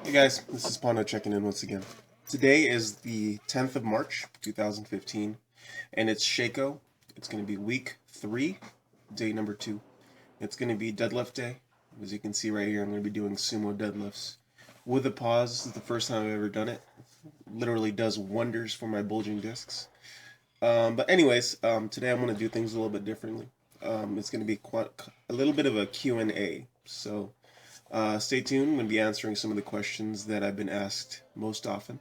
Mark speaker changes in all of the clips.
Speaker 1: Hey guys, this is Pano checking in once again. Today is the 10th of March, 2015, and it's Sheiko. It's going to be week 3, day number 2. It's going to be deadlift day. As you can see right here, I'm going to be doing sumo deadlifts with a pause. This is the first time I've ever done it. Literally does wonders for my bulging discs. But anyways, today I'm going to do things a little bit differently. It's going to be a little bit of a Q&A. So stay tuned. I'm going to be answering some of the questions that I've been asked most often.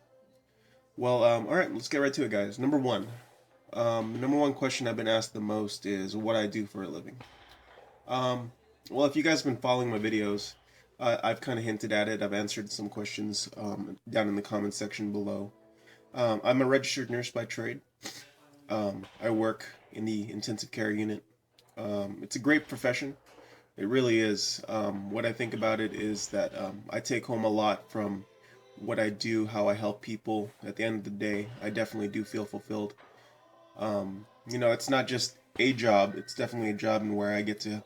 Speaker 1: Well, all right, let's get right to it, guys. Number one. Number one question I've been asked the most is what I do for a living. Well, if you guys have been following my videos, I've kind of hinted at it. I've answered some questions down in the comment section below. I'm a registered nurse by trade. I work in the intensive care unit. It's a great profession. It really is. What I think about it is that I take home a lot from what I do, how I help people. At the end of the day, I definitely do feel fulfilled. It's not just a job, it's definitely a job in where I get to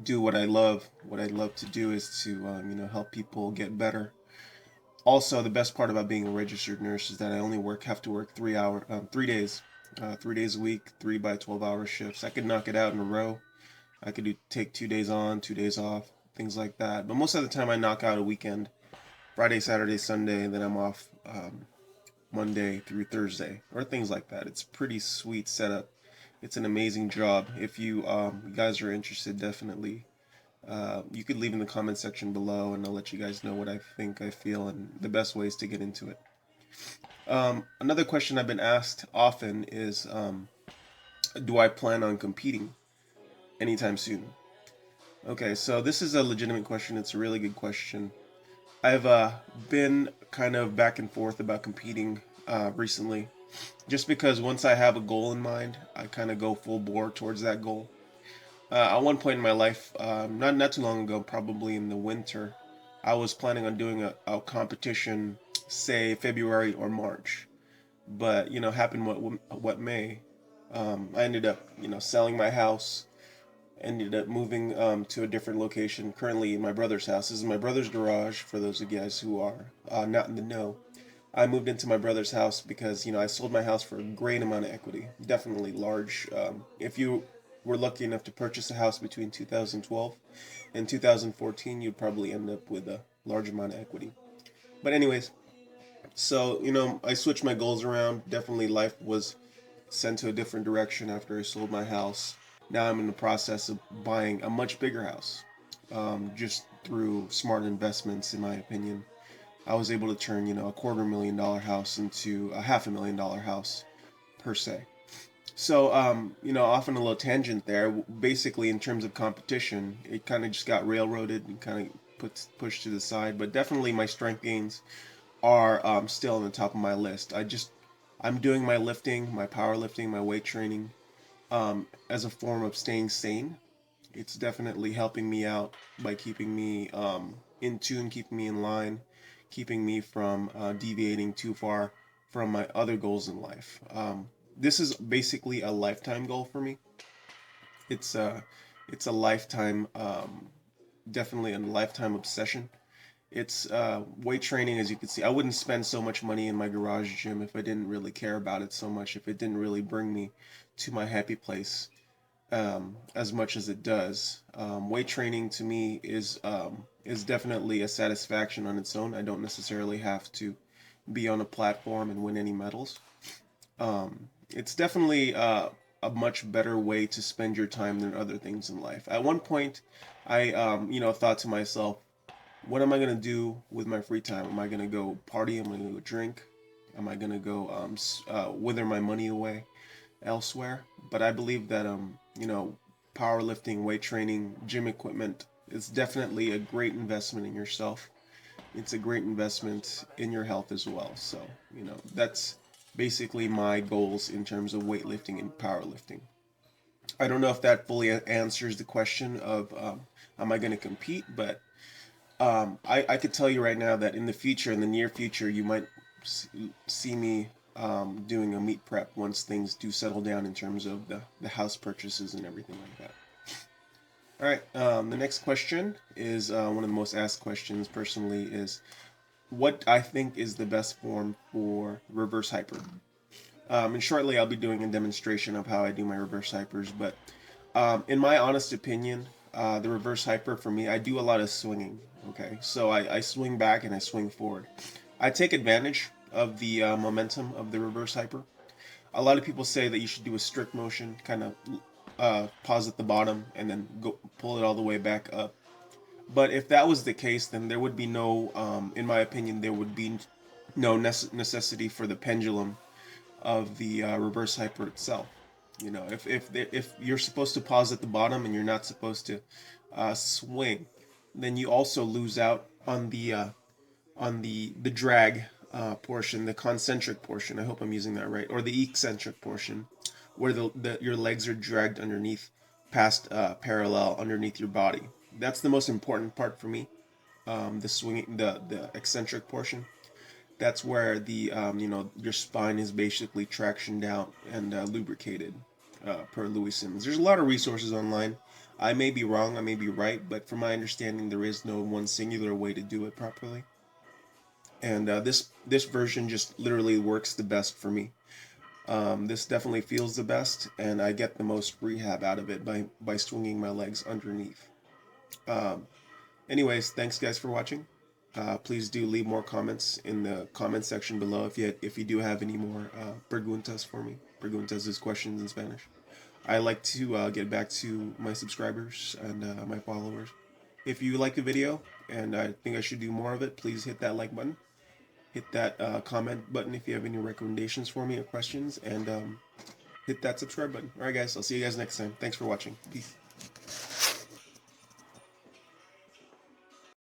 Speaker 1: do what I love. What I love to do is to, help people get better. Also, the best part about being a registered nurse is that I only have to work 3 days, 3 days a week, 3 by 12-hour shifts. I could knock it out in a row. I could take 2 days on, 2 days off, things like that. But most of the time, I knock out a weekend, Friday, Saturday, Sunday, and then I'm off Monday through Thursday, or things like that. It's pretty sweet setup. It's an amazing job. If you guys are interested, definitely you could leave in the comment section below, and I'll let you guys know what I think, I feel, and the best ways to get into it. Another question I've been asked often is, do I plan on competing anytime soon? Okay, so this is a legitimate question. It's a really good question. I've been kind of back and forth about competing recently, just because once I have a goal in mind, I kind of go full bore towards that goal. At one point in my life, not too long ago, probably in the winter, I was planning on doing a competition, say February or March, but happened what may. I ended up selling my house, ended up moving to a different location. Currently in my brother's house. This is my brother's garage. For those of you guys who are not in the know, I moved into my brother's house because I sold my house for a great amount of equity, definitely large. If you were lucky enough to purchase a house between 2012 and 2014, you'd probably end up with a large amount of equity. But anyways, so I switched my goals around. Definitely, life was sent to a different direction after I sold my house. Now I'm in the process of buying a much bigger house, just through smart investments, in my opinion. I was able to turn, a $250,000 house into a $500,000 house, per se. So, off on a little tangent there. Basically, in terms of competition, it kind of just got railroaded and kind of pushed to the side. But definitely, my strength gains are still on the top of my list. I'm doing my lifting, my powerlifting, my weight training as a form of staying sane. It's definitely helping me out by keeping me in tune, keeping me in line, keeping me from deviating too far from my other goals in life. This is basically a lifetime goal for me. It's a it's a lifetime, definitely a lifetime obsession. It's weight training, as you can see. I wouldn't spend so much money in my garage gym if I didn't really care about it so much, if it didn't really bring me to my happy place as much as it does. Weight training to me is definitely a satisfaction on its own. I don't necessarily have to be on a platform and win any medals. It's definitely a much better way to spend your time than other things in life. At one point, I thought to myself, what am I gonna do with my free time? Am I gonna go party? Am I gonna go drink? Am I gonna go wither my money away elsewhere? But I believe that powerlifting, weight training, gym equipment is definitely a great investment in yourself. It's a great investment in your health as well. So that's basically my goals in terms of weightlifting and powerlifting. I don't know if that fully answers the question of am I going to compete, but I could tell you right now that in the future, in the near future, you might see me doing a meat prep once things do settle down in terms of the house purchases and everything like that. All right, the next question is one of the most asked questions personally is, what I think is the best form for reverse hyper. And shortly I'll be doing a demonstration of how I do my reverse hypers, but in my honest opinion, the reverse hyper for me, I do a lot of swinging. Okay, so I swing back and I swing forward. I take advantage of the momentum of the reverse hyper. A lot of people say that you should do a strict motion, kind of pause at the bottom and then go pull it all the way back up. But if that was the case, then there would be no, in my opinion, there would be no necessity for the pendulum of the reverse hyper itself. You know, if you're supposed to pause at the bottom and you're not supposed to swing, then you also lose out on the drag portion, the concentric portion. I hope I'm using that right, or the eccentric portion, where your legs are dragged underneath, past parallel underneath your body. That's the most important part for me. The swinging, the eccentric portion. That's where the your spine is basically tractioned out and lubricated, per Louis Simmons. There's a lot of resources online. I may be wrong, I may be right, but from my understanding, there is no one singular way to do it properly. And this version just literally works the best for me. This definitely feels the best, and I get the most rehab out of it by swinging my legs underneath. Anyways, thanks guys for watching. Please do leave more comments in the comment section below if you do have any more preguntas for me. Preguntas is questions in Spanish. I like to get back to my subscribers and my followers. If you like the video and I think I should do more of it, please hit that like button. Hit that comment button if you have any recommendations for me or questions, and hit that subscribe button. Alright guys, I'll see you guys next time. Thanks for watching. Peace.